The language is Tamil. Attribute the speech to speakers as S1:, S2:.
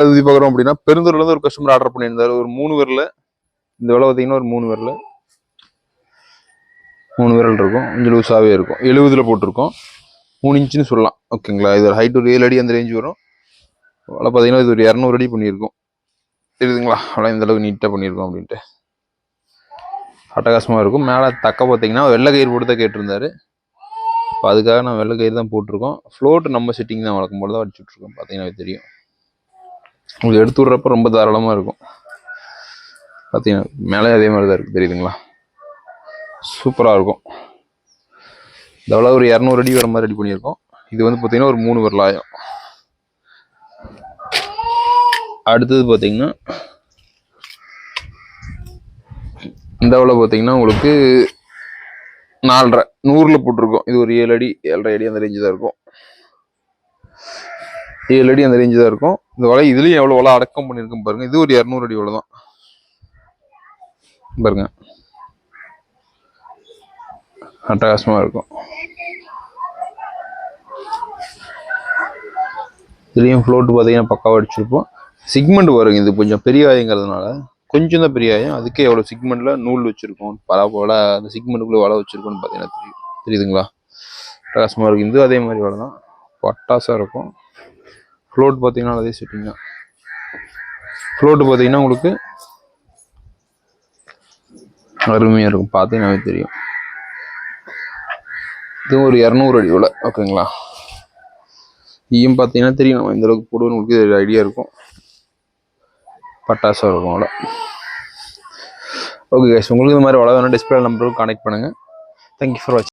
S1: அது பார்க்குறோம் அப்படின்னா பெருந்தூர்லேருந்து ஒரு கஸ்டமர் ஆர்டர் பண்ணியிருந்தாரு. ஒரு 3 விரல். இந்த விலை பார்த்தீங்கன்னா ஒரு 3 விரல் இருக்கும். கொஞ்சம் லூஸாகவே இருக்கும். 70 போட்டிருக்கோம். 3 இன்ச்சுன்னு சொல்லலாம். ஓகேங்களா? இது ஹைட் ஒரு 7 அடி அந்த ரேஞ்ச் வரும். விலை பார்த்தீங்கன்னா இது ஒரு 200 அடி பண்ணியிருக்கோம். தெரியுதுங்களா? அவ்வளோ இந்த அளவுக்கு நீட்டாக பண்ணியிருக்கோம் அப்படின்ட்டு அட்டகாசமாக இருக்கும். மேலே தக்க பார்த்தீங்கன்னா வெள்ளை கயிறு போட்டு தான் கேட்டிருந்தாரு. இப்போ அதுக்காக நான் வெள்ளை கயிறு தான் போட்டிருக்கோம். ஃப்ளோட்டு நம்ம செட்டிங் தான் வழக்கம் போல தான் வச்சுட்ருக்கோம். பார்த்தீங்கன்னா தெரியும். உங்களுக்கு எடுத்து விட்றப்ப ரொம்ப தாராளமாக இருக்கும். பார்த்தீங்கன்னா மேலே அதே மாதிரி தான் இருக்குது. தெரியுதுங்களா? சூப்பராக இருக்கும். இதெல்லாம் ஒரு 200 அடி வர மாதிரி ரெடி பண்ணியிருக்கோம். இது வந்து பார்த்தீங்கன்னா ஒரு 3 விரலாயம். அடுத்தது பார்த்தீங்கன்னா இந்த விலை பார்த்தீங்கன்னா உங்களுக்கு 4.5 100 போட்டிருக்கோம். இது ஒரு 7 அடி 7.5 அடி அந்த ரேஞ்சு தான் இருக்கும். 7 அடி அந்த ரேஞ்சு தான் இருக்கும். இந்த வலை இதுலேயும் எவ்வளோ வலை அடக்கம் பண்ணியிருக்கோம் பாருங்க. இது ஒரு 200 அடி வலை தான் பாருங்க. அட்டகாசமாக இருக்கும். இதுலேயும் ஃப்ளோட்டு பார்த்தீங்கன்னா பக்காவாக அடிச்சிருப்போம். சிக்மெண்ட் வருங்க. இது கொஞ்சம் பெரிய ஆயங்கிறதுனால கொஞ்சம் தான் பெரிய ஆயம். அதுக்கே எவ்வளோ சிக்மெண்ட்டில் நூல் வச்சுருக்கோம். பல போல் அந்த சிக்மெண்ட்டுக்குள்ளே வலை வச்சுருக்கோன்னு பார்த்தீங்கன்னா தெரியுதுங்களா? அட்டகாசமாக இருக்கும். இது அதே மாதிரி வலை தான். பட்டாசாக இருக்கும். ஃப்ளோட் பார்த்தீங்கன்னா அதே செட்டிங் தான். ஃப்ளோட்டு பார்த்தீங்கன்னா உங்களுக்கு அருமையாக இருக்கும். பார்த்தீங்கன்னாவே தெரியும். இதுவும் ஒரு 200 அடி வலை. ஓகேங்களா? ஈயும் பார்த்தீங்கன்னா தெரியும். நம்ம இந்த அளவுக்கு போடுவோம். உங்களுக்கு ஐடியா இருக்கும். பட்டாசாக இருக்கும் அவ்வளோ. ஓகே கைஸ், உங்களுக்கு இந்த மாதிரி வலை வேணும் டிஸ்பிளே நம்பருக்கு கான்டெக்ட் பண்ணுங்கள். தேங்க்யூ ஃபார் வாட்சிங்.